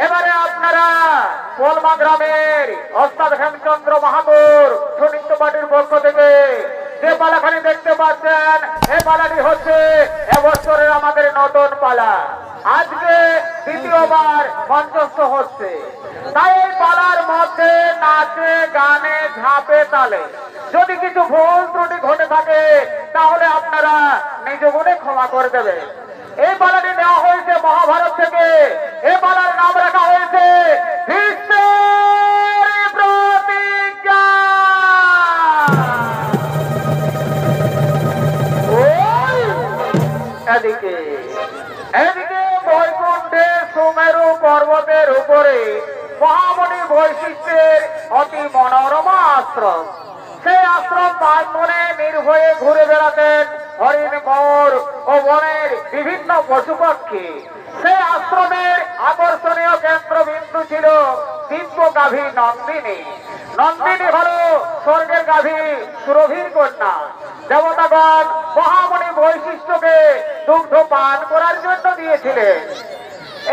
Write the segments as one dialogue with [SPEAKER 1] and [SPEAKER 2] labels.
[SPEAKER 1] এবারে আপনারা পোলমা গ্রামের ওস্তাদ হেমচন্দ্র মাহাতোর সুনিত্য পার্টির পক্ষ থেকে যে পালাখানি দেখতে পাচ্ছেন, এই পালাটি হচ্ছে এবছরের আমাদের নতুন পালা। আজকে দ্বিতীয়বার মঞ্চস্থ হচ্ছে, তাই এই পালার মধ্যে নাচে গানে ঝাঁপে তালে যদি কিছু ভুল ত্রুটি ঘটে থাকে তাহলে আপনারা নিজ গুণে ক্ষমা করে দেবেন। এই পালাটি নেওয়া হয়েছে মহাভারত থেকে। এই পালার নাম রাখা হয়েছে ভীষ্মের প্রতিজ্ঞা। এদিকে এদিকে বৈকুণ্ঠে সুমেরু পর্বতের উপরে মহামণি বৈশিষ্ট্যের অতি মনোরমা আশ্রম। সেই আশ্রম প্রাঙ্গণে নির্ভয়ে ঘুরে বেড়াতেন হরিণ, মোর ও বনের বিভিন্ন পশু পাখি। সেই আশ্রমের আকর্ষণীয় কেন্দ্রবিন্দু ছিল দিব্য গাভী নন্দিনী। নন্দিনী হল স্বর্গের গাভী, সুরভির কন্যা। দেবতাগণ মহামণি বৈশিষ্ট্যকে দুগ্ধ পান করার জন্য দিয়েছিলেন।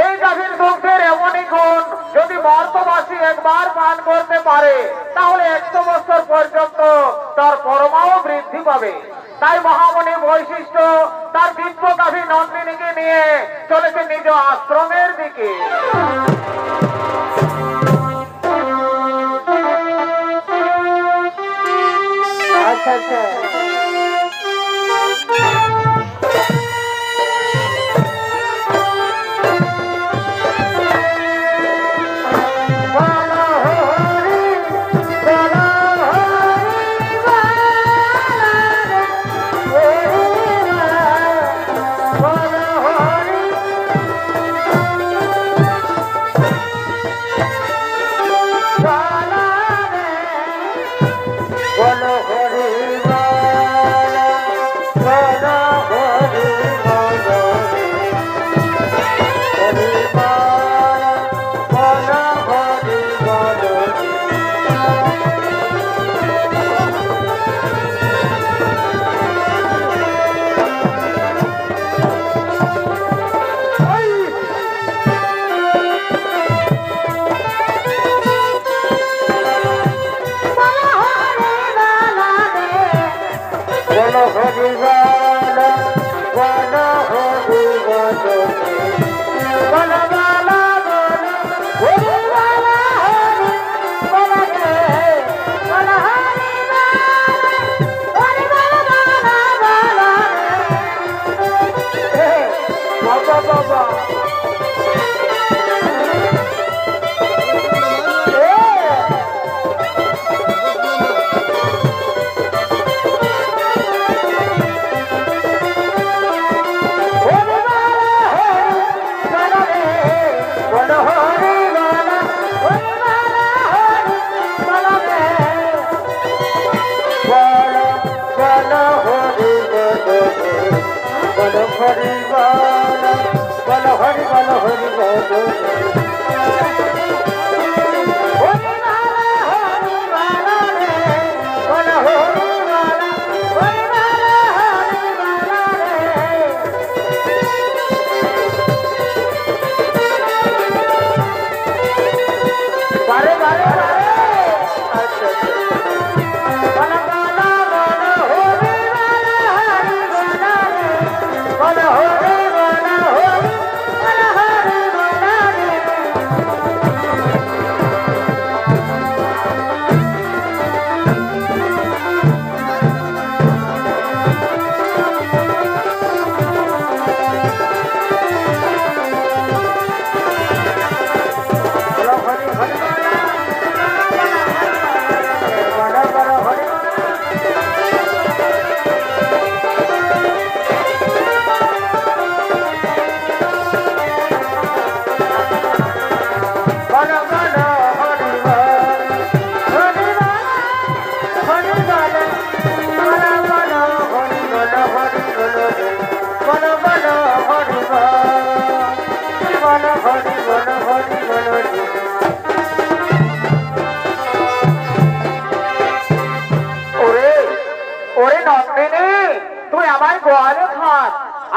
[SPEAKER 1] এই গাভীর দুগ্ধের এমনই গুণ, যদি মর্তবাসী একবার পান করতে পারে তাহলে 100 বছর পর্যন্ত তার পরমাও বৃদ্ধি পাবে। তাই মহামণি বৈশিষ্ট্য তার দিব্য গাভী নন্দিনীকে নিয়ে চলেছে নিজ আশ্রমের দিকে। আচ্ছা আচ্ছা,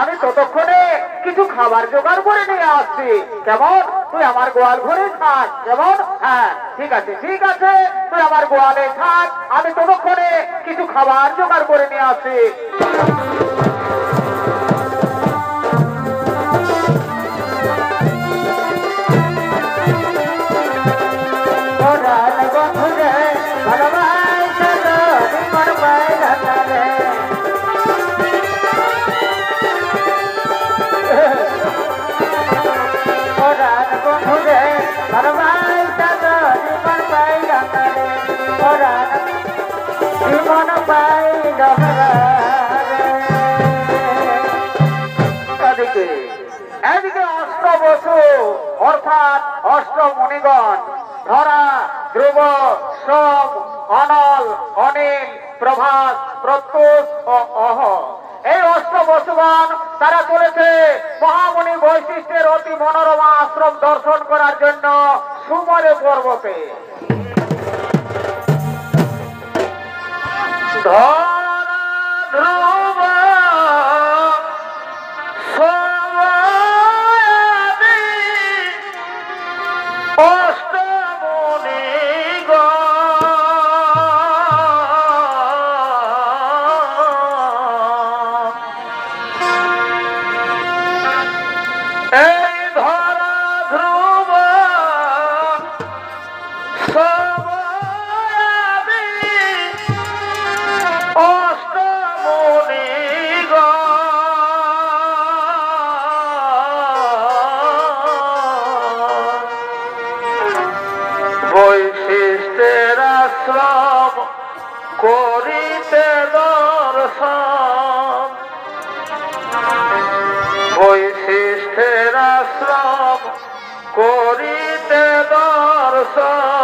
[SPEAKER 1] আমি ততক্ষণে কিছু খাবার জোগাড় করে নিয়ে আসছি, কেমন? তুই আমার গোয়াল ঘরে থাক। যেমন হ্যাঁ ঠিক আছে তুই আমার গোয়ালে থাক, আমি ততক্ষণে কিছু খাবার জোগাড় করে নিয়ে আসি। এদিকে অষ্টবসু অর্থাৎ অষ্টমণিগণ ধরা, ধ্রুব, সোম, অনল, অনিল, প্রভাস, প্রত্যুষ ও অহ, এই অষ্টবসুগণ তারা চলেছে মহামণি বৈশিষ্ট্যের অতি মনোরমা আশ্রম দর্শন করার জন্য সুমরে পর্বতে।
[SPEAKER 2] বৈশিষ্ট্যের আশ্রম করিতে দর্শন, বৈশিষ্ট্যের আশ্রম করিতে দর্শন,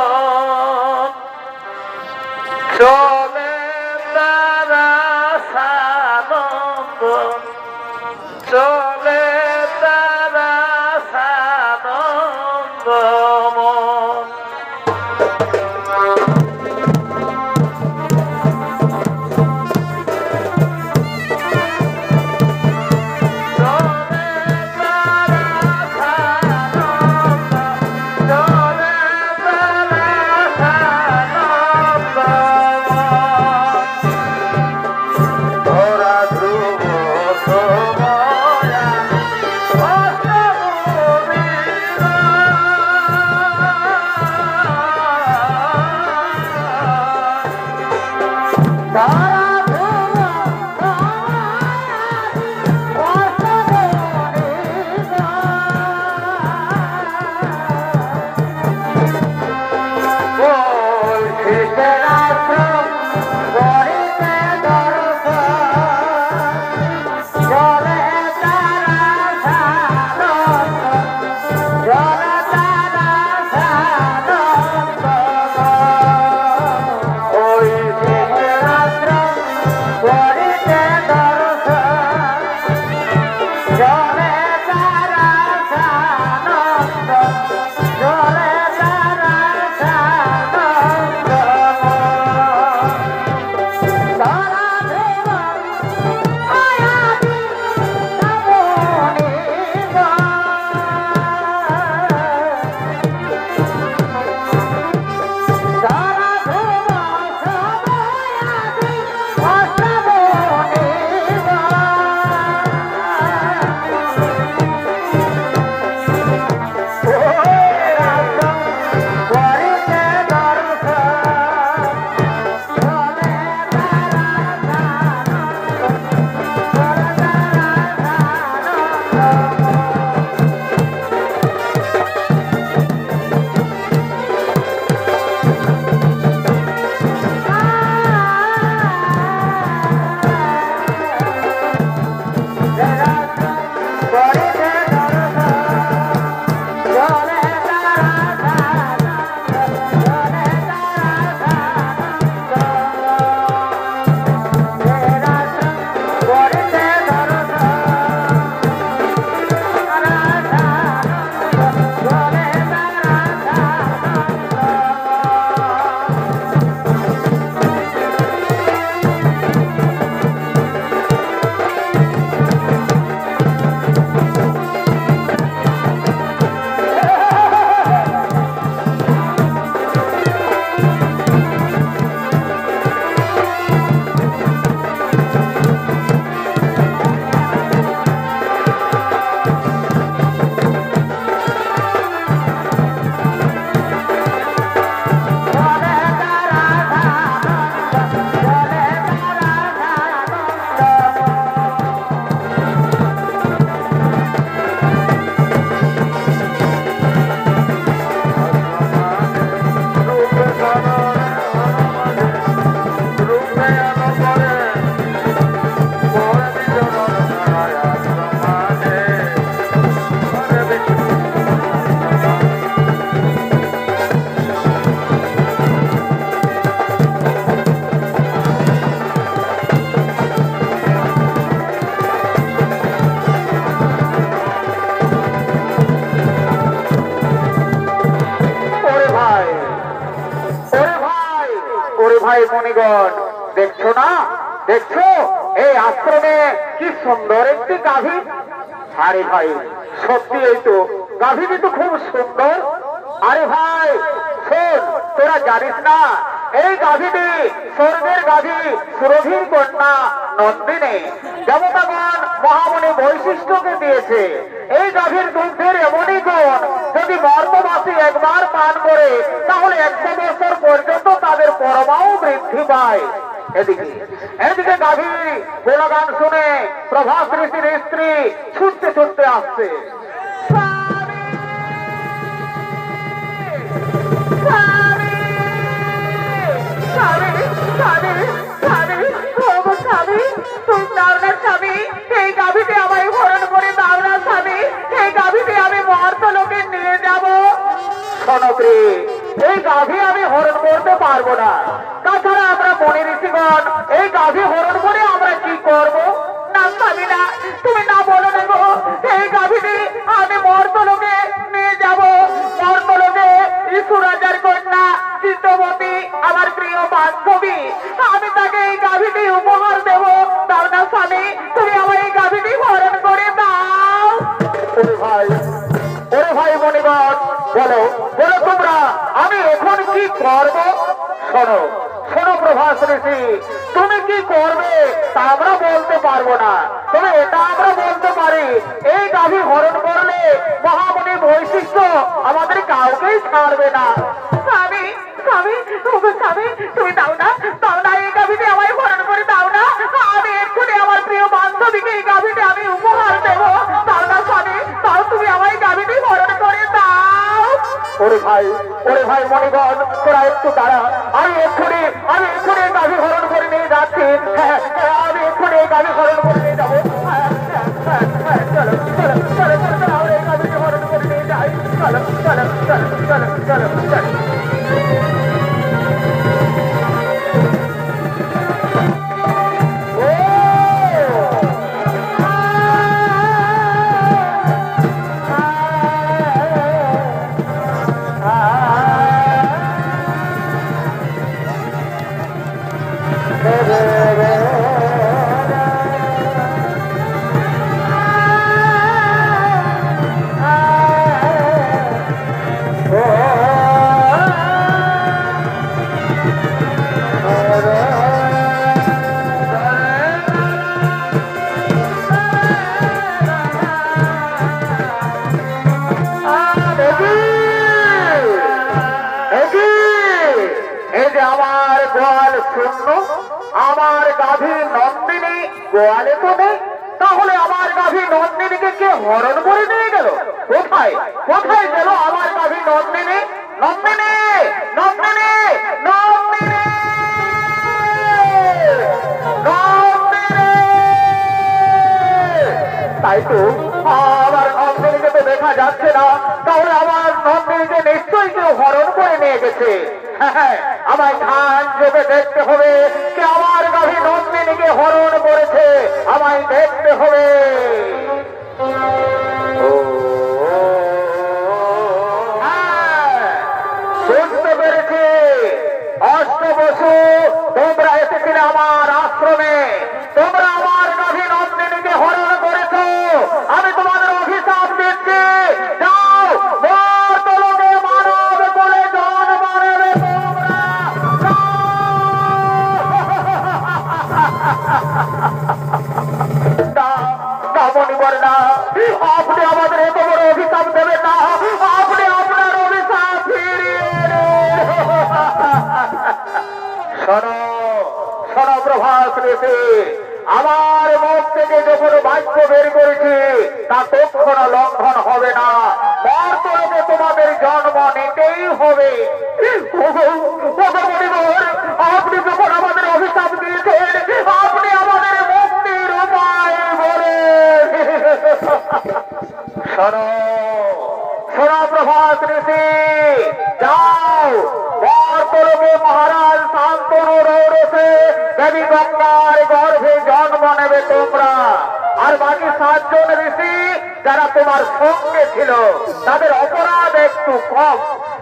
[SPEAKER 2] চলে তারা সানন্দ, চলে তারা সানন্দ মন।
[SPEAKER 1] ভাই মণিগণ, দেখছো না, দেখছো এই আশ্রমে কি সুন্দর একটি গাভী। আরে ভাই সত্যি এই তো গাভীটি তো খুব সুন্দর। আরে ভাই শোন, তোরা জানিস না এই গাভীটি স্বর্গের গাভী সুরভির কন্যা নন্দিনী দেবতাগণ মহামণি বৈশিষ্ট্যকে দিয়েছে। এই গাভীর দুগ্ধের এমনই গুণ, যদি মর্তবাসী একবার পান করে তাহলে 100 বছর পর্যন্ত তাদের পরমাও বৃদ্ধি পায়। এদিকে এদিকে গাভী গোলাগান শুনে প্রভাস ঋষির স্ত্রী ছুটতে ছুটতে আসছে। এই গাভীতে আমায় হরণ করে দাও না স্বামী, এই গাভীতে আমি মর্ত লোকে নিয়ে যাব। শোনপ্রে, এই গাভী আমি হরণ করতে পারবো না। তাছাড়া আমরা মনে ঋষিগণ এই গাভী হরণ করে আমরা কি করব? না স্বামী না, তুমি না বলো না গো, এই গাভীটি আমি মর্ত লোকে নিয়ে যাব। মর্ত লোকে ঈশ্বর রাজার কন্যা চিত্তবতী আমার প্রিয় বান্ধবী, আমি তাকে এই গাভীটি উপহার দেব। দাও না স্বামী, তুমি আমার এই গাভীটি হরণ করে দাও। ওরে ভাই মণিগণ, বলো বলো তোমরা আমি এখন কি করব? শোনো শোনো প্রভাস ঋষি, তুমি কি করবে তা আমরা বলতে পারবো না, তবে এটা আমরা বলতে পারি এই গাভী হরণ করলে মহামণি বৈশিষ্ট্য আমাদের কাউকেই ছাড়বে না। স্বামী স্বামী স্বামী, তুমি দাও না এই গাভীটি আমায় হরণ করে দাও না, আমি এক্ষুনি আমার প্রিয় বান্ধবীকে এই গাভীটি আমি উপহার দেব। দাও না স্বামী, তাও তুমি আমায় গাভীটি হরণ করে দাও। ওরে ভাই মণিগণ, তোরা একটু দাঁড়া, আমি এক্ষুনি এই গাভী হরণ করে নিয়ে যাচ্ছি। আমি এক্ষুনি এই গাভী হরণ করে নিয়ে যাবো। চলো চলো চলো চলো, আমরা এই গাভীটি হরণ করে নিয়ে যাই। চলো চলো চলো চলো চলো চলো। আমার গাভী নন্দিনী গোয়ালে তো নেই, তাহলে আমার গাভী নন্দিনীকে কে হরণ করে নিয়ে গেল? কোথায় কোথায় গেল আমার গাভী নন্দিনী? নন্দিনী নন্দিনী নন্দিনী নন্দিনী, তাই তো আমার নন্দিনীকে তো দেখা যাচ্ছে না, তাহলে আমার নন্দিনীকে নিশ্চয়ই কেউ হরণ করে নিয়ে গেছে। আমায় ধান যোগে দেখতে হবে কে আমার গাভী নন্দিনীকে হরণ করেছে, আমায় দেখতে হবে। শুনতে পেরেছি অষ্টবসু তোমরা এসেছিলে আমার আশ্রমে, তোমরা আমার গাভী নন্দিনীকে হরণ করেছ। আমি তোমাদের অভিশাপ দিচ্ছি, যাও মর্তলোকে মানব বলে জন্ম নেবে তোমরা। আপনি আমাদের এত বড় অভিশাপ দেবেন না, আপনি আপনার অভিশাপ ফিরিয়ে শোনো শোনো প্রভাস ঋষি, আমার মুখ থেকে যখন বাক্য বের করেছি তা কখনো লঙ্ঘন হবে না। মর্তলোকে তোমাদের জন্ম নিতেই হবে। আপনি যখন আমাদের অভিশাপ দিয়েছেন, আপনি আমাদের মুক্তির উপায় বলেন। শোনো শোনো প্রভাস ঋষি, যাও মর্তলোকে মহারাজ শান্তনু রৌরসে দেবী গঙ্গার গর্ভে জন্ম নেবে তোমরা। আর বাকি 7 জন ঋষি যারা তোমার সঙ্গে ছিল তাদের অপরাধ একটু কম,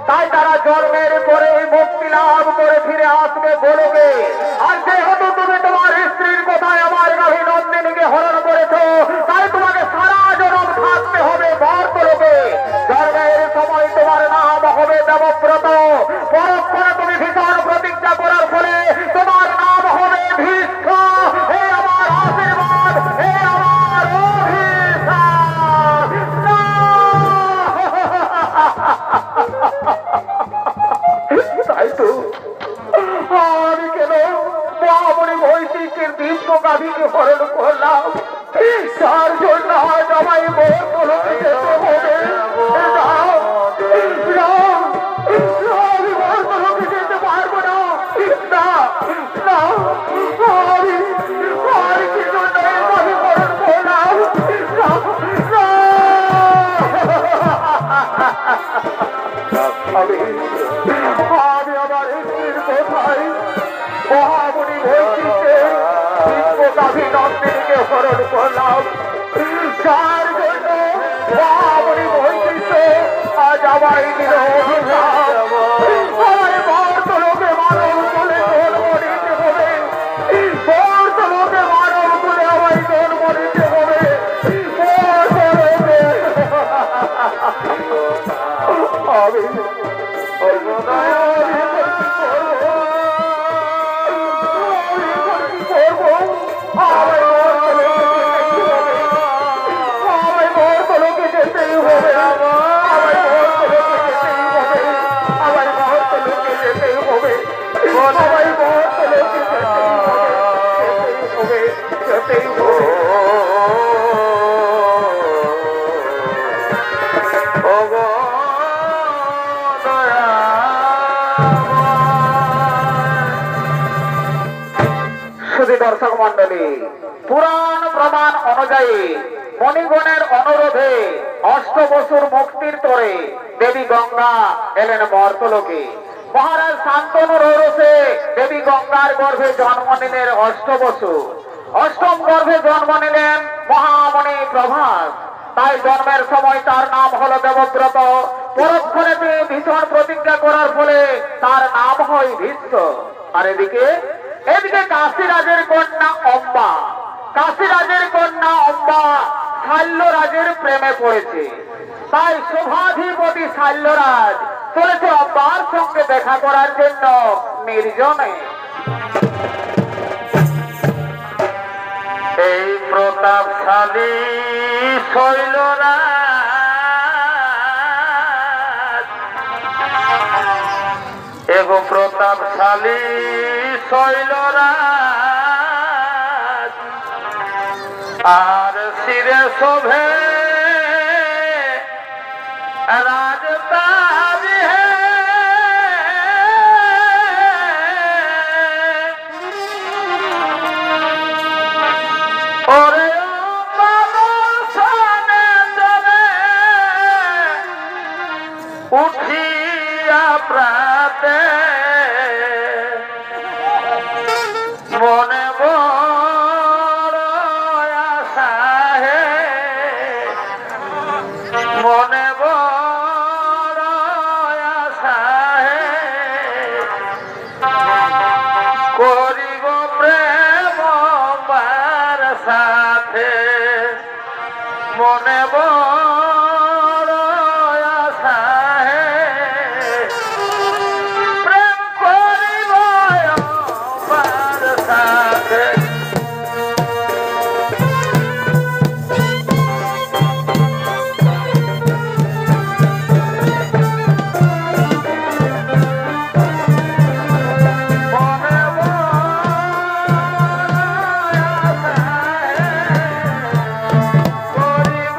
[SPEAKER 1] তাই তারা জন্মের পরে মুক্তি লাভ করে ফিরে আসবে গোলকে। আর যেহেতু তুমি তোমার স্ত্রীর কথায় আমার গাভী নন্দিনীকে হরণ করেছো, তাই তোমাকে সারা জনম থাকতে হবে মর্তলোকে। জন্মের সময় তোমার নাম হবে দেবব্রত, পরক্ষণে তুমি ভীষণ প্রতিজ্ঞা করার ফলে তোমার নাম হবে ভীষ্ম। হে আমার আশীর্বাদ, হে আমার অভিশাপ। না! তাই তো আমি কেন মহামণি বৈশিষ্ট্যের দিব্য গাভীকে হরণ করলাম, তার জন্য আজ আমায় মর্তলোকে যেতে হবে। আমি মর্তলোকে যেতে পারবো না। না, না, আমি কি জন্য এই গাভী হরণ করলাম? না, না। আমি আমার স্ত্রীর কোথায় মহামণি বৈশিষ্ট্যের দিব্য গাভী নন্দিনীকে হরণ করলাম, যার জন্য মহামণি বৈশিষ্ট্য আজ আমায় দিল অভিশাপ। আমায় মর্তলোকে মানব কুলে জন্ম নিতে হবে, মর্তলোকে মানব কুলে আমায় জন্ম নিতে হবে, মর্তলোকে। আমি দর্শক মন্ডলী, পুরাণ প্রমাণ অনুযায়ী মণিগণের অনুরোধে অষ্টবসুর মুক্তির তরে দেবী গঙ্গা এলেন মর্তলোকে। মহারাজ শান্তনুর ঔরসে দেবী গঙ্গার গর্ভে জন্ম নিলেন অষ্টবসু। অষ্টম গর্ভে জন্ম নিলেন মহামণি প্রভাস। তাই জন্মের সময় তার নাম হলো দেবব্রত। পরক্ষণে তিনি ভীষণ প্রতিজ্ঞা করার ফলে তার নাম হয় ভীষ্ম। আর এদিকে কাশীরাজের কন্যা অম্বা, কাশীরাজের কন্যা অম্বা শাল্যরাজের প্রেমে পড়েছে। তাই শোভাধিপতি শাল্যরাজ চলেছে অম্বার সঙ্গে দেখা করার জন্য নির্জনে।
[SPEAKER 2] এই প্রতাপশালী শৈলরাজ, এগো প্রতাপশালী শৈলরাজ, আর শিরে শোভে রাজতাজ হে। ওরে মানুষনে চলে উঠিয়া প্রাতে, মনে বড় আশা হে, মনে বড় আশা হে, করিব প্রেম বার সাথে, মনে বড় আশা হে, প্রেম করিব বার সাথে। মনে বড় আশা হে, করিব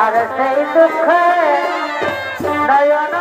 [SPEAKER 1] আর সেই দুঃখে নয়ন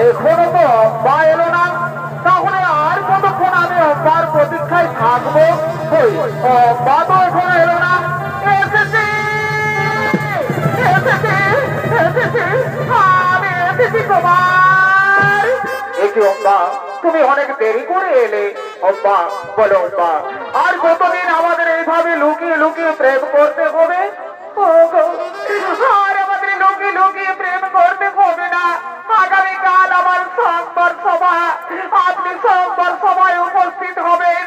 [SPEAKER 1] এখনো তো বা এলো না, তাহলে আর কতক্ষণ আমি অব্বার প্রতীক্ষায় থাকবো? অব্বা তো এখনো এলো না। এসেছি এসেছি এসেছি, আমি এসেছি তোমার। একে অব্বা, তুমি অনেক দেরি করে এলে। অব্বা বলো অব্বা, আর কতদিন আমাদের এইভাবে লুকিয়ে লুকিয়ে প্রেম করতে হবে? আর আমাদের লুকিয়ে লুকিয়ে প্রেম করতে হবে না। আগামীকাল আমার সংবর সভা, আপনি সংবর সভায় উপস্থিত হবেন।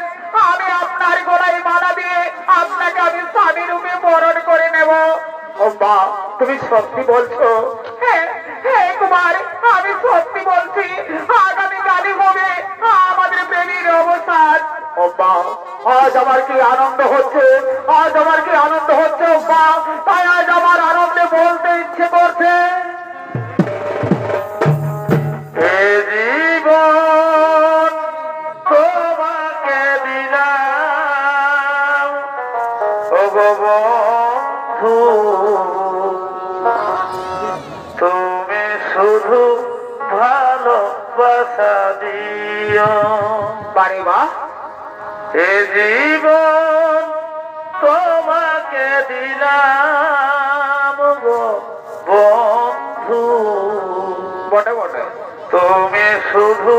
[SPEAKER 1] আমি আপনার গলায় মালা দিয়ে আপনাকে আমি স্বামী রূপে বরণ করে নেব। অব্বা তুমি সত্যি বলছো? হ্যাঁ হ্যাঁ কুমার, আমি সত্যি বলছি। আগামীকালই হবে আমাদের প্রেমের অবসান। অব্বা আজ আমার কি আনন্দ হচ্ছে, আজ আমার কি আনন্দ হচ্ছে অব্বা, তাই আজ আমার আনন্দে বলতে ইচ্ছে করছে।
[SPEAKER 2] জীবন তোমাকে দিলাম ও বন্ধু, তুমি শুধু ভালোবাসা দিও।
[SPEAKER 1] বারে বা
[SPEAKER 2] এ জীবন তোমাকে দিলাম গো বন্ধু,
[SPEAKER 1] বটে বটে,
[SPEAKER 2] তুমি শুধু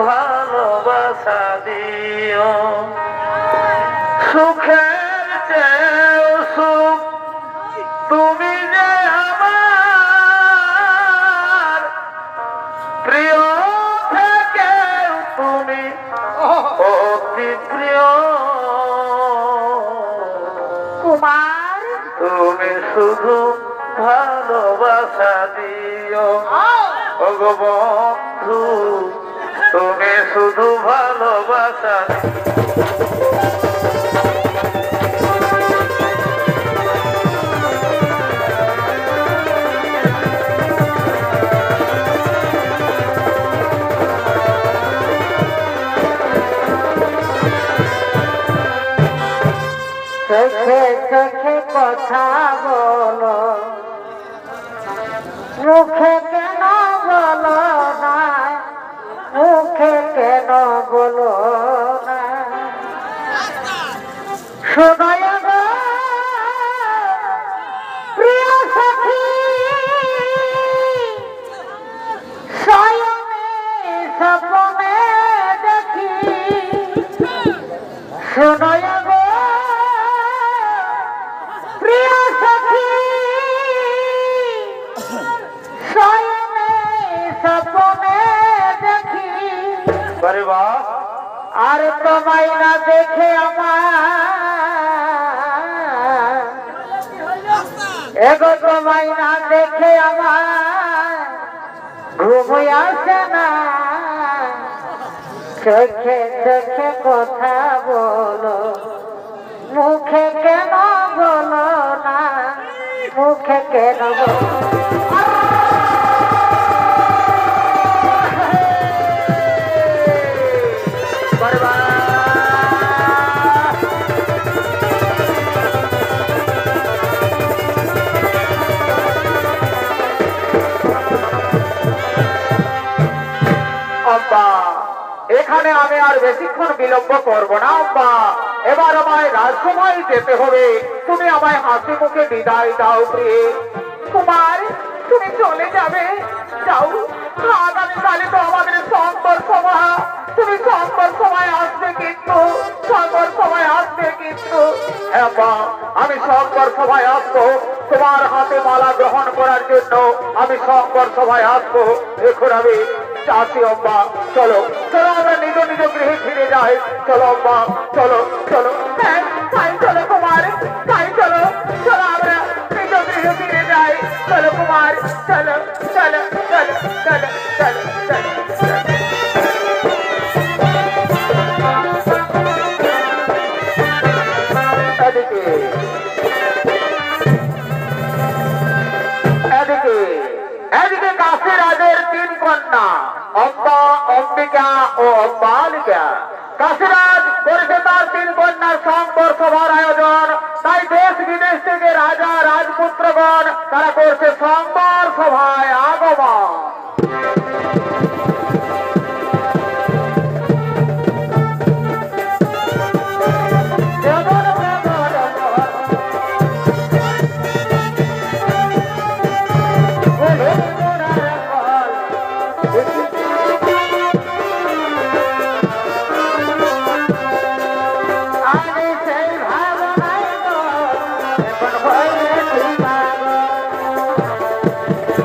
[SPEAKER 2] ভালোবাসা দিও। সুখের চেয়েও সুখ তুমি যে আমার প্রিয়, থেকে তুমি অতি প্রিয়
[SPEAKER 1] কুমার।
[SPEAKER 2] তুমি শুধু ভালোবাসা দিও ও গো বন্ধু, তুমি শুধু ভালোবাসা
[SPEAKER 1] চোখে চোখে কথা বলো, মুখে কেন বলো না, মুখে কেন বলো না। শোনায় গো প্রিয় সখী, স্বয়নে স্বপ্নে দেখি। শোনায় গো প্রিয় সখী, স্বয়নে স্বপ্নে দেখি।
[SPEAKER 2] আরে বাহ,
[SPEAKER 1] আর তোমায় না দেখে আমার, এগো তোমায় না দেখে আমার ঘুম আসে না। চোখে চোখে কথা বলো, মুখে কেন বলো না, মুখে কেন বলো। আর বেশিক্ষণ বিলম্ব করবো না আব্বা। এবার আমায় রাজকুমারী যেতে হবে। তুমি আমায় হাসি মুখে বিদায় দাও প্রিয়ে। কুমার, তুমি চলে যাবে? যাও, আগামীকালে তো আমাদের সংবর সভা। তুমি সংবর সভায় আসবে কিন্তু, সংবর সভায় আসবে কিন্তু। হ্যাঁ মা, আমি সংবর সভায় আসবো। তোমার হাতে মালা গ্রহণ করার জন্য আমি সংবর সভায় আসবো। এখন আমি চাষি আব্বা। চলো চলো, আমরা নিজ নিজ গৃহে ফিরে যাই। চলো আব্বা, চলো চলো। হ্যাঁ তাই চলো কুমার, তাই চলো। চলো আমরা নিজ গৃহে ফিরে যাই। চলো কুমার, চলো চলো চলো চলো চলো চলো। এদিকে এদিকে এদিকে কাশীরাজের তিন কন্যা অম্বা, অম্বিকা ও অম্বালিকা। কাশীরাজ করেছে তার তিন কন্যার সংবর সভার আয়োজন। তাই দেশ বিদেশ থেকে রাজা রাজপুত্রগণ তারা করছে সংবর সভায় আগমন।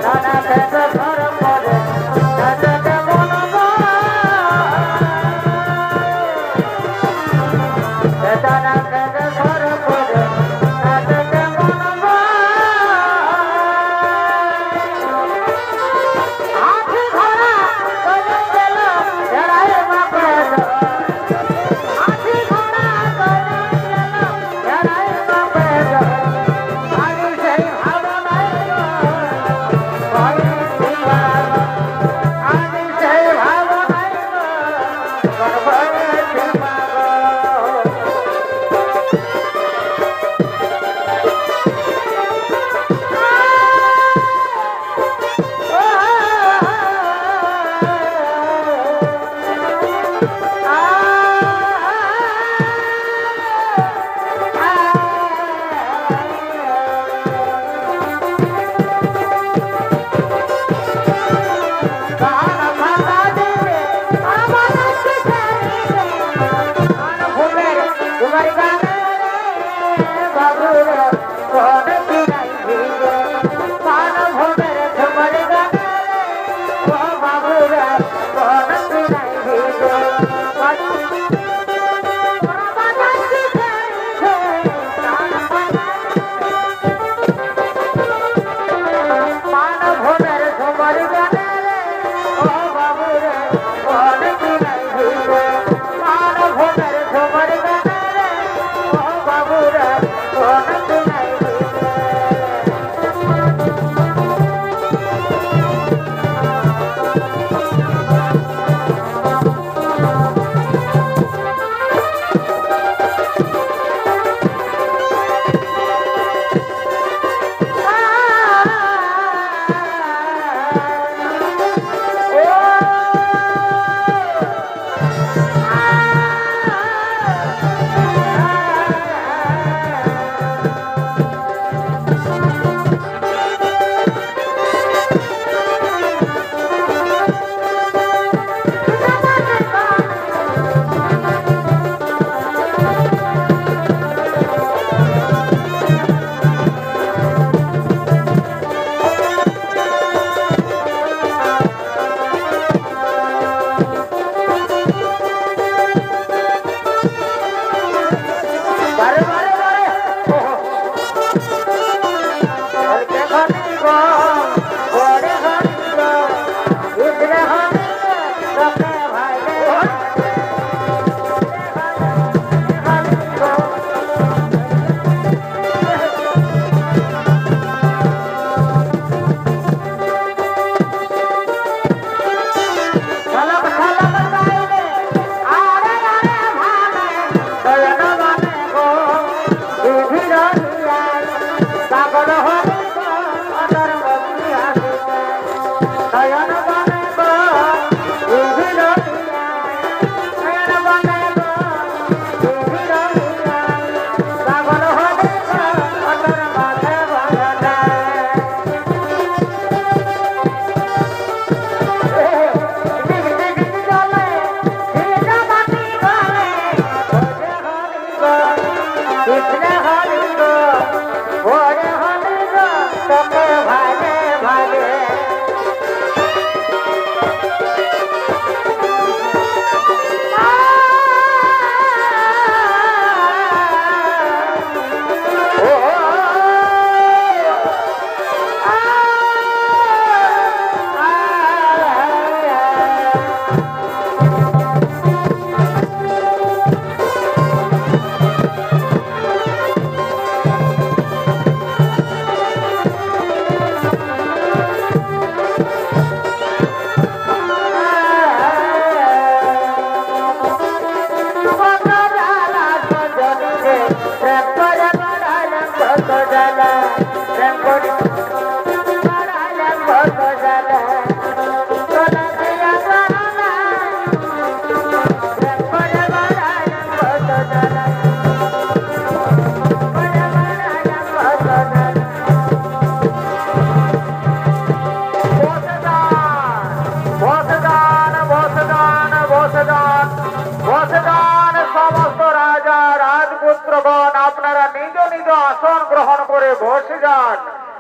[SPEAKER 1] Nana,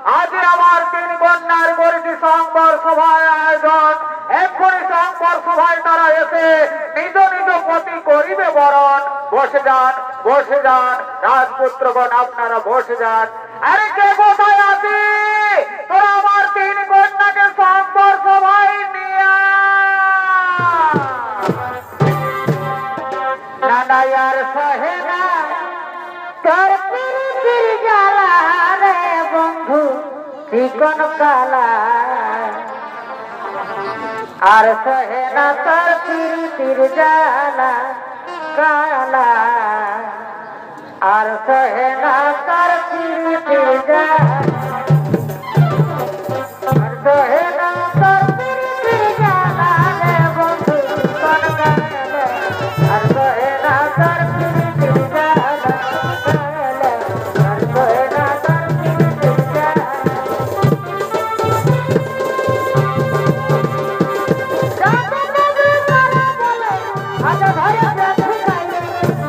[SPEAKER 1] আজ আমার তিন কন্যার করেছি সংবর সভায় আয়োজন। এক্ষুনি সংবর সভায় তারা এসে নিজ নিজ পতি করিবে বরণ। বসে যান, বসে যান রাজপুত্রগণ, আপনারা বসে যান। আরে কে কোথায় আছি? তোরা আমার তিন কন্যাকে সংবর সভায় নিয়ে নানায়ার সহেনা তোর পিরিতির জ্বালা রে বন্ধু চিকন কালা, আর সহেনা তোর পিরিতির জ্বালা কালা, আর সহেনা তোর পিরিতির জ্বালা, আর সহেনা তোর পিরিতির জ্বালা রে বন্ধু চিকন কালা, আর সহেনা তোর পিরিতির জ্বালা কালা, আর সহেনা তোর পিরিতির জ্বালা।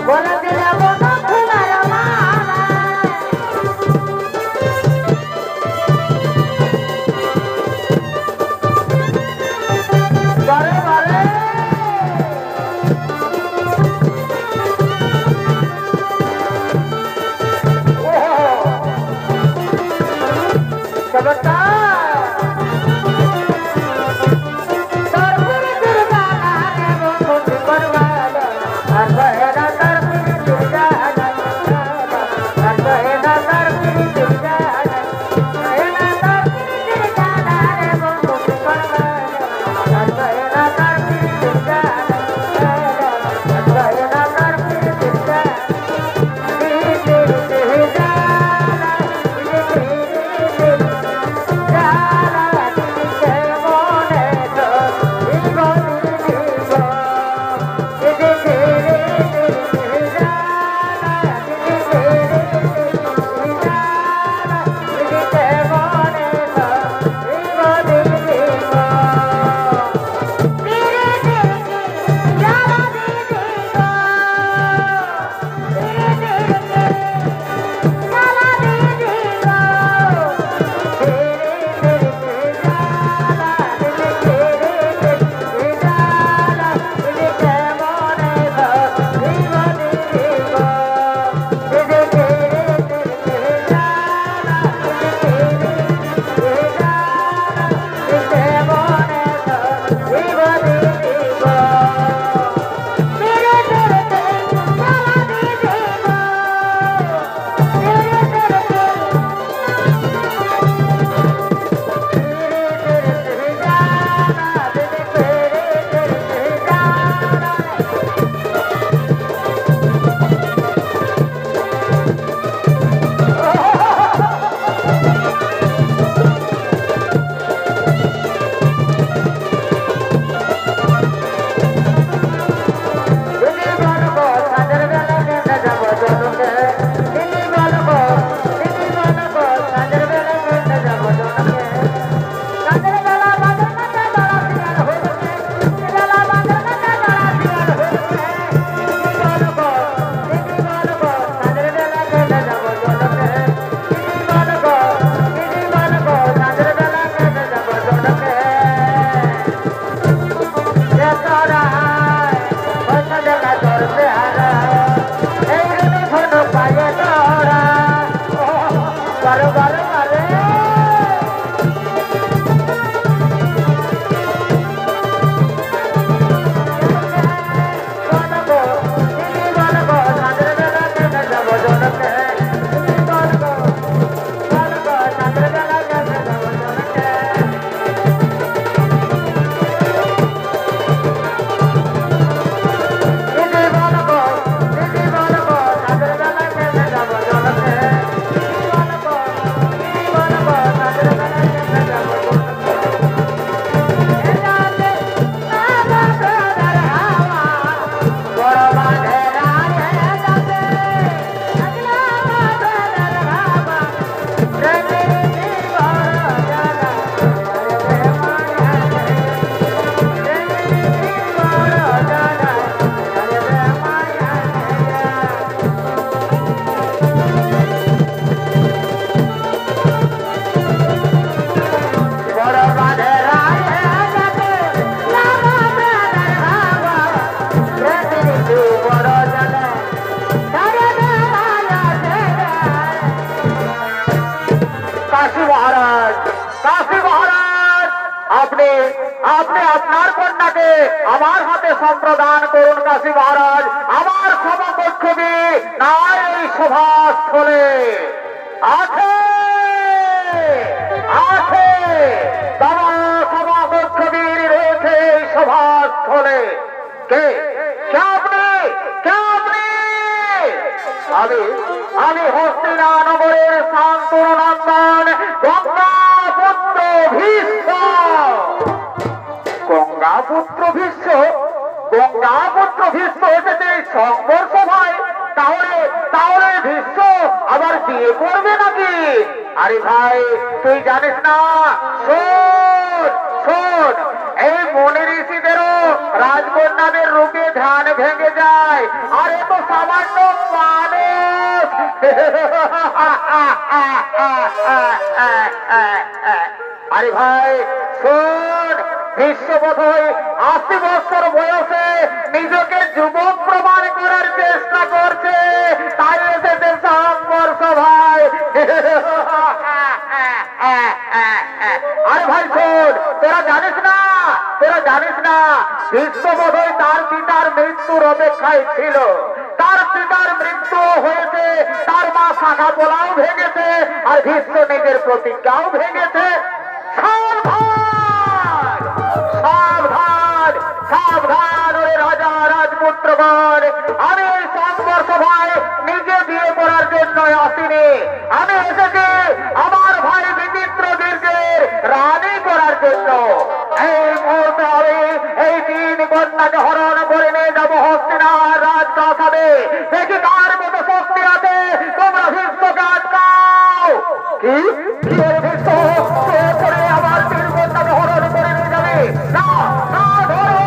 [SPEAKER 1] বলে দিলে মনে ফুলার মালা, বারে বারে সবটা মহারাজ, কাশী মহারাজ, আপনি আপনি আপনার কন্যাকে আমার হাতে সম্প্রদান করুন কাশী মহারাজ। আমার সমকক্ষে নাই এই সভাস্থলে আছে আছে সমকক্ষবীর রয়েছে এই সভাস্থলে। কে কে আপনি? কে আপনি? আমি আমি হস্তিনানগরের শান্তনু নন্দন গঙ্গাপুত্র ভীষ্ম। গঙ্গাপুত্র ভীষ্ম? গঙ্গাপুত্র ভীষ্ম এসেছে এই সংবর সভায়? তাহলে তাহলে ভীষ্ম আবার বিয়ে করবে নাকি? আরে ভাই তুই জানিস না, শোন শোন, এই মনি ঋষিদেরও রাজকন্যাদের রূপে ধ্যান ভেঙে যায়, আর এ তো সামান্য মানুষ। আরে ভাই শোন, বিশ্ববোধই ৮০ বছর বয়সে নিজেকে যুবক প্রমাণ করার চেষ্টা করছে, তাই এসেছে সংবর সভায়। আরে ভাই শোন, তোরা জানিস না, তোরা জানিস না বিশ্ববোধই তার পিতার মৃত্যুর অপেক্ষায় ছিল। তার পিতার মৃত্যু হয়েছে, তার মা শাখা পোলাও ভেঙেছে, আর ভীষ্ম নিজের প্রতিজ্ঞাও ভেঙেছে। সাবধান সাবধান সাবধান ওরে রাজা রাজপুত্রগণ, আমি এই সংবর সভায় নিজে বিয়ে করার জন্য আসিনি। আমি এসেছি আমার ভাই বিচিত্র দীর্ঘের রানী করার জন্য। এই মুহূর্তে আমি এই ৩ কন্যাকে হরণ করে নিয়ে যাবো হস্তিনার রাজপ্রাসাদে। দেখি কার মতো শক্তি আছে, তোমরা ভীষ্মকে আটকাও। কি ভীষ্ম করে আমার ৩ কন্যাকে হরণ করে নিয়ে যাবে? না না, ধরো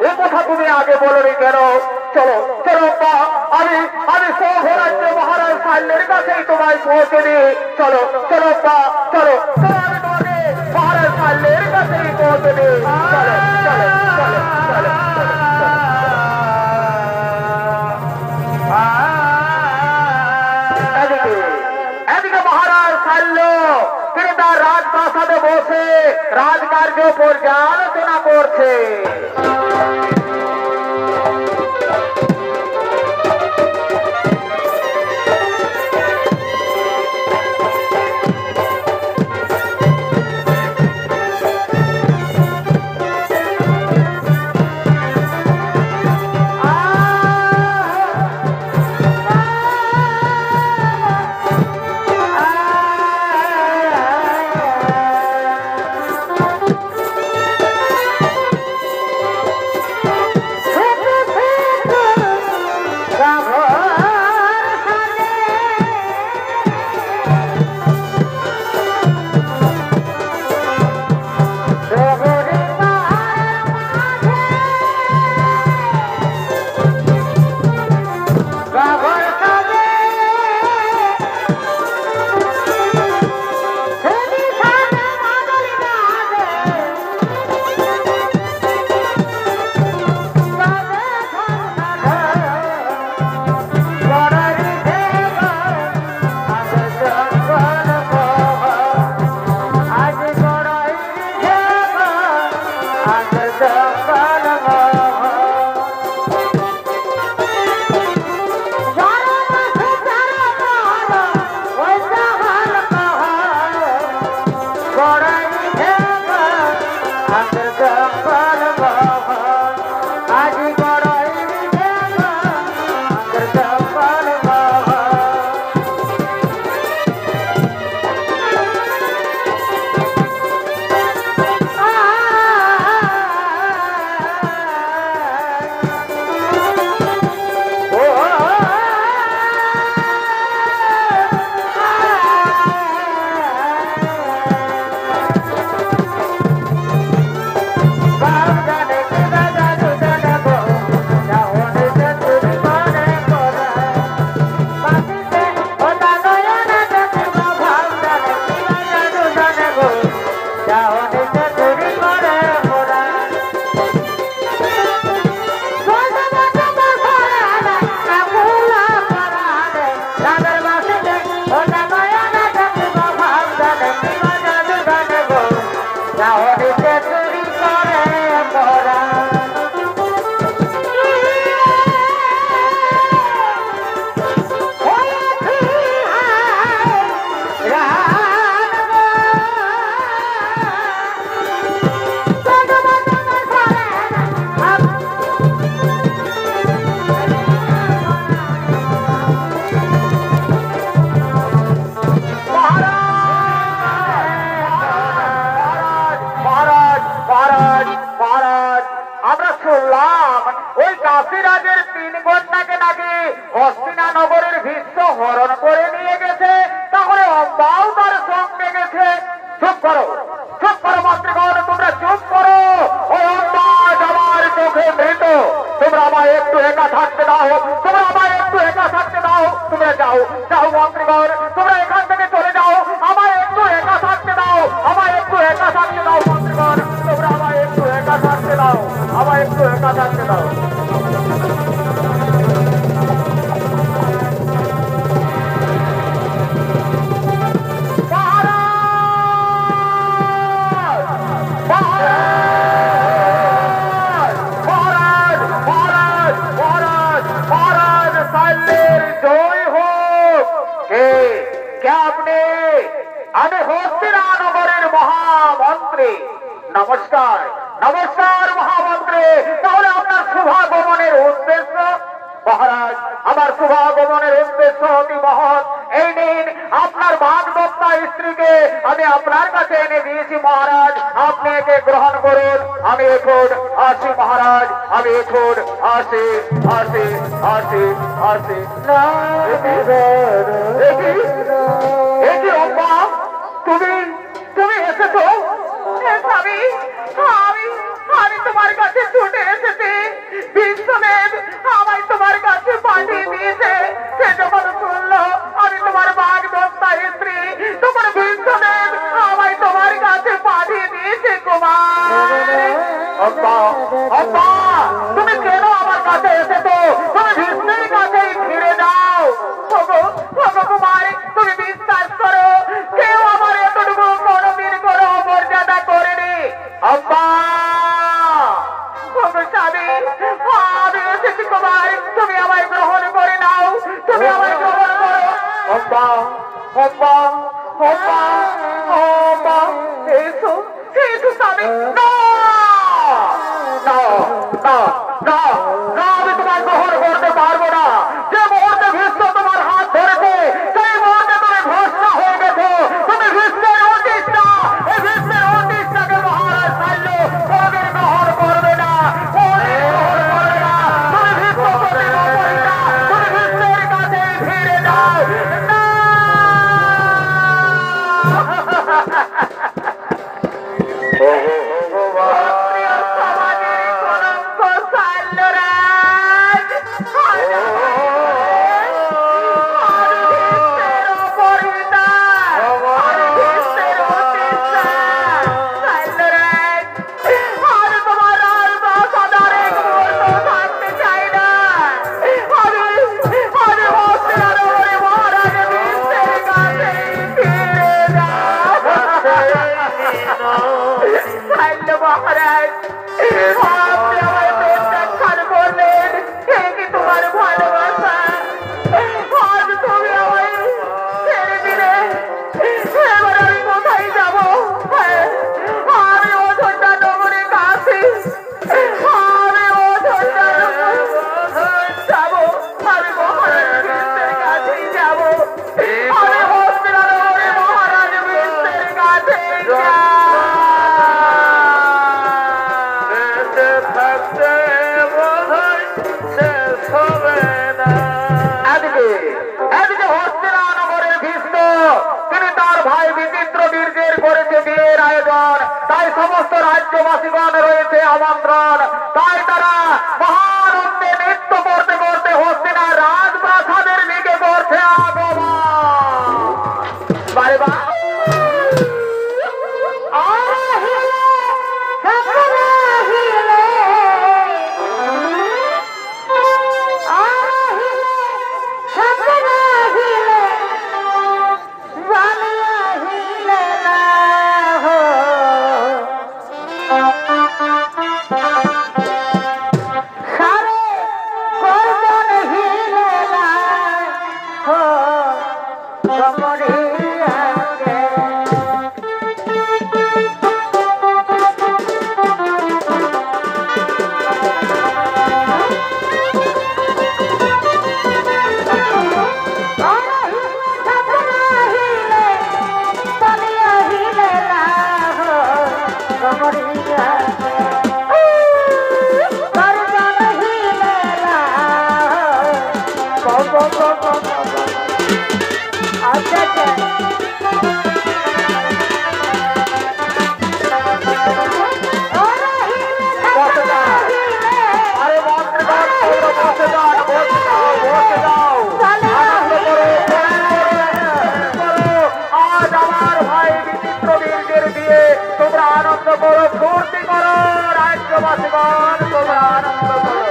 [SPEAKER 1] এ কথা তুমি আগে বলোনি কেন? চলো চলো আমি আমি সৌভরাজ্য মহারাজ শাল্যের কাছেই তোমায় পৌঁছে দিই। চলো চলো চলো চলো, আমি তোমাকে মহারাজ শাল্যের কাছেই পৌঁছে দিই। চলো চলো চলো চলো এদিকে এদিকে মহারাজ শাল্য তিনি তার রাজপ্রাসাদে বসে রাজকার্য পর্যালোচনা করছে। হস্তিনা নগরের ভীষ্ম হরণ করে নিয়ে গেছে, তাহলে অম্বাও তার সঙ্গে গেছে। চুপ করো মাতৃগণ, তোমরা চুপ করো। ও অম্বা আমার চোখে মৃত, তোমরা আমায় একটু একা থাকতে দাও, তোমরা যাও মাতৃগণ, তোমরা এখান থেকে চলে যাও, আমায় একটু একা থাকতে দাও মাতৃগণ, তোমরা আমায় একটু একা থাকতে দাও। আমি হস্তিনা নগরের মহামন্ত্রী। নমস্কার মহামন্ত্রী। তাহলে আপনার শুভাগমনের উদ্দেশ্য? মহারাজ, আমার শুভাগমনের উদ্দেশ্য অতি মহৎ। এই নিন, আপনার বাগদত্তা স্ত্রীকে আমি আপনার কাছে এনে দিয়েছি মহারাজ, আপনি একে গ্রহণ করুন। আমি এখন আসি মহারাজ, আমি এখন আসি। না অম্বা, তুমি এসেছো? আমি তোমার কাছে ছুটে এসেছি। বিশ্বদেব আমায় তোমার কাছে পাঠিয়ে দিয়েছে। সে যখন শুনলো আমি তোমার বাগদত্তা স্ত্রী, তখন বিশ্বদেব আমায় তোমার কাছে পাঠিয়ে দিয়েছে কুমার। অম্বা, তুমি কেন আমার কাছে এসেছো? তুমি বিষ্ণুর কাছেই ফিরে যাও। কুমার, তুমি বিশ্বাস করো, কেউ আমার এতটুকু কোনদিন কোনো অমর্যাদা করেনি। অম্বা, স্বামী, আমি এসেছি কুমার, তুমি আমায় গ্রহণ করে নাও, তুমি আমায় গ্রহণ করো। অম্বা, এসো স্বামী। আমি তোমায় গ্রহণ করতে পারবো না। যে মুহূর্তে ভীষ্ম তোমার হাত ধরেছে, সেই মুহূর্তে তুমি ভ্রষ্ট হয়ে গেছো। তুমি ভীষ্মের অতিষ্ঠাকে মহারাজ চাইলো কোনদিন গ্রহণ করবে না। তুমি ভীষ্ম তুমি ভীষ্মের কাছে ফিরে যাও। মহারাজ, আপনি আমায় প্রত্যাখ্যান করলেন, এ কি তোমার ভালোবাসা? আজ তুমি আমায় ছেড়ে দিলে, এবার আমি কোথায় যাব? আমি অযোধ্যা নগরে কাছে, আমি অযোধ্যা যাব, আমি মহারাজ বিশ্বের কাছেই যাব, আমি হস্তিনা নগরে মহারাজ বিশ্বের কাছেই যাব। এদিকে হস্তিনা নগরের ভীষ্ম, তিনি তার ভাই বিচিত্র বীর্যের করেছে বিয়ের আয়োজন, তাই সমস্ত রাজ্যবাসীগণ রয়েছে আমন্ত্রণ। তাই তারা মহানন্দে নৃত্য করতে করতে হস্তিনার রাজপ্রাসাদের দিকে করছে আগমন। বারে বা আচ্ছা আচ্ছা আজ আমার ভাই বিচিত্রবীরদের দিয়ে তোমরা আনন্দ করো, ফুর্তি করো, রাজ্যবাসীগণ তোমরা আনন্দ করো।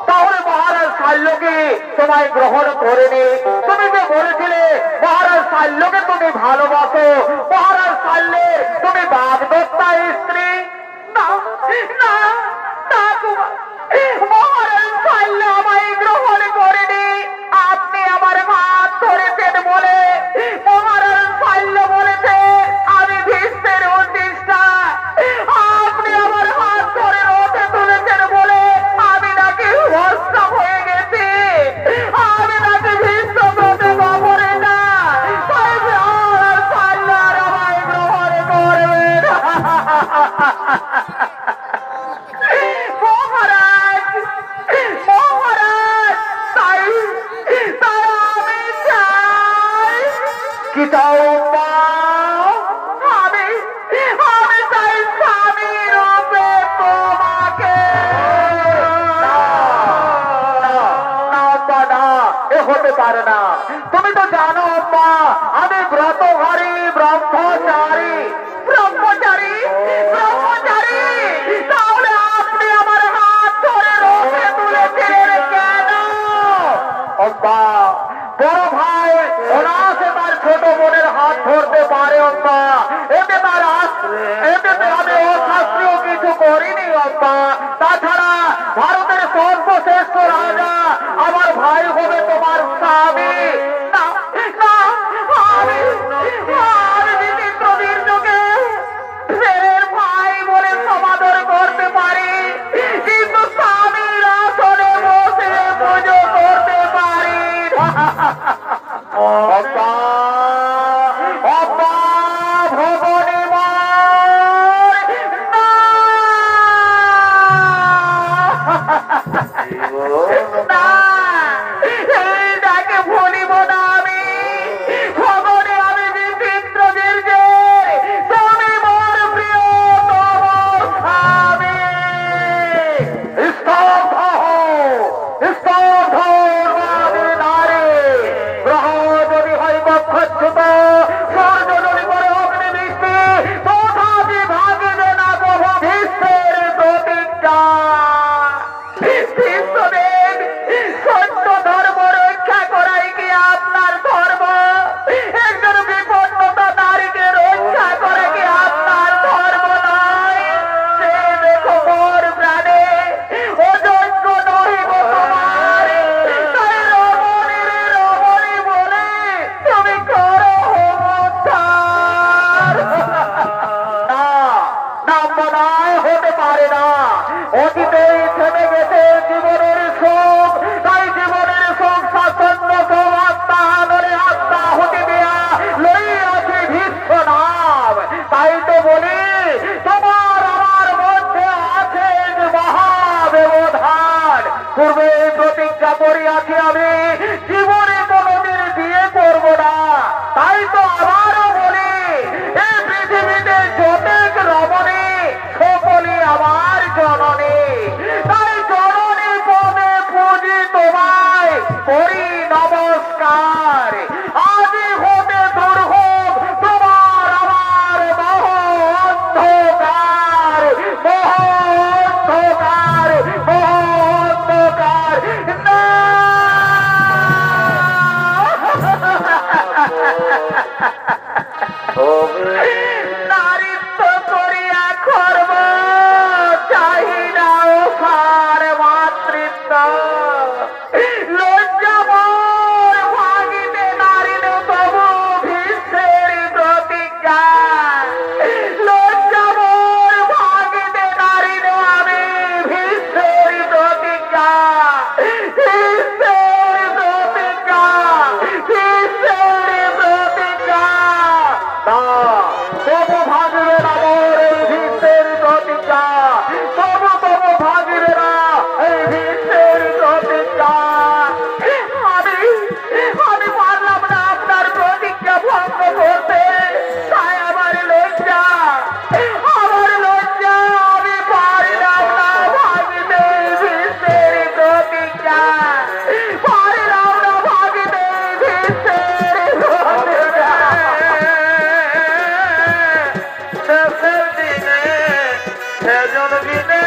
[SPEAKER 2] তাহলে মহারাজ শাল্যকে তোমায় গ্রহণ করেনি। তুমি যে বলেছিলে মহারাজ শাল্যকে তুমি ভালোবাসো, মহারাজ দাও মা।
[SPEAKER 1] আমি আমি চাই স্বামী রূপে তোমাকে।
[SPEAKER 2] না, আব্বা, না, এ হতে পারে না। তুমি তো জানো আব্বা, আমি ব্রতধারী ব্রহ্মচারী।
[SPEAKER 1] ব্রহ্মচারী ব্রহ্মচারী, তাহলে আপনি আমার হাত ধরে রথে তুলেছিলেন কেন?
[SPEAKER 2] আব্বা, বড় ভাই অনায়াসে তার ছোট বোনের হাত ধরতে পারে আব্বা। এতে আমি অশাস্ত্রীয় কিছু করিনি আব্বা। তাছাড়া ভারতের সর্বশ্রেষ্ঠ রাজা আমার ভাই হবে তোমার স্বামী।
[SPEAKER 1] না না, আমি বিচিত্র বীর্যকে ছেলের ভাই বলে সমাদর করতে পারি, কিন্তু স্বামীর আসনে বসে পুজো করতে পারি না।
[SPEAKER 2] আব্বা, আব্বা, ভগনী মা,
[SPEAKER 1] না, এই ডাকে ভুলিব না আমি। খবরে আমি বিচিত্র বীর্যের, তুমি মোর প্রিয়তম স্বামী।
[SPEAKER 2] স্তব্ধ হও, স্তব্ধ উন্মাদী নারী। গ্রহ যদি হয় বক্ষচ্যুত, সূর্য যদি করে অগ্নিবৃষ্টি, তথাপি ভাগিবে না প্রভু ভীষ্মের প্রতিজ্ঞা।
[SPEAKER 1] বিশ্বদেব, সত্য ধর্ম রক্ষা করাই কি আপনার ধর্ম? একজন বিপন্নত নারীকে রক্ষা করা কি আপনার ধর্ম নয়? সে দেখো মোর প্রাণে অযোগ্য নহিব তোমার, তাই রমণীর রমণী বলে তুমি করো উদ্ধার।
[SPEAKER 2] না, না, মনায় হতে পারে না। অতীতেই থেমে গেছে জীবনের সুখ, তাই জীবনের সুখ স্বাচ্ছন্দ্য আত্মা আদরে আত্মা হতে দেয়া লইয়াছি ভীষ্ম নাম। তাই তো বলি, তোমার আমার মধ্যে আছে যে মহাব্যবধান। পূর্বে প্রতিজ্ঞা করিয়াছি আমি জীবনে কোনোদিন বিয়ে করব না। তাই তো আবারও বলি, এই পৃথিবীতে যতেক রমণী সকলই আমার জননী। তাই জননী পদে পুজি তোমায় করি নমস্কার। আজি হতে দূর হোক তোমার আমার মোহ অন্ধকার, মোহ অন্ধকার, মোহ অন্ধকার। না,
[SPEAKER 1] নারীত্ব করিয়া খর্ব চাহি না ওখার মাতৃত্ব। লজ্জা মোর ভাঙিতে নারীর তবু ভীষ্মের প্রতিজ্ঞা। লজ্জা মোর ভাঙিতে নারীর আমি ভীষ্মের প্রতিজ্ঞা। ভীষ্মের প্রতিজ্ঞা, ভীষ্মের প্রতিজ্ঞা।
[SPEAKER 2] না, তবু ভাগবে না মোর এই ভীষ্মের প্রতিজ্ঞা। তবু ভাগবে না এই ভীষ্মের প্রতিজ্ঞা।
[SPEAKER 1] আমি পারলাম না আপনার প্রতিজ্ঞা ভঙ্গ করতে, তাই আমার লজ্জা, আমার লজ্জা। আমি পারলাম না ভাঙিতে ভীষ্মের প্রতিজ্ঞা, পারলাম না ভাঙিতে ভীষ্মের প্রতিজ্ঞা।
[SPEAKER 2] শেষের দিনে সেজন দিনে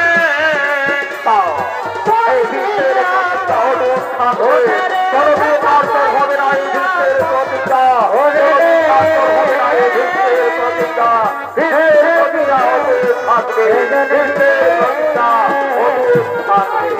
[SPEAKER 2] এই ভীষ্মের প্রতিজ্ঞা অনুষ্ঠান হয়ে কোনোদিন কার্যকর হবে না এই ভীষ্মের প্রতিজ্ঞা। কোনোদিন কার্যকর হবে না এই ভীষ্মের প্রতিজ্ঞা। ভীষ্মের প্রতিজ্ঞা হতে থাকবে, ভীষ্মের প্রতিজ্ঞা হতে থাকবে।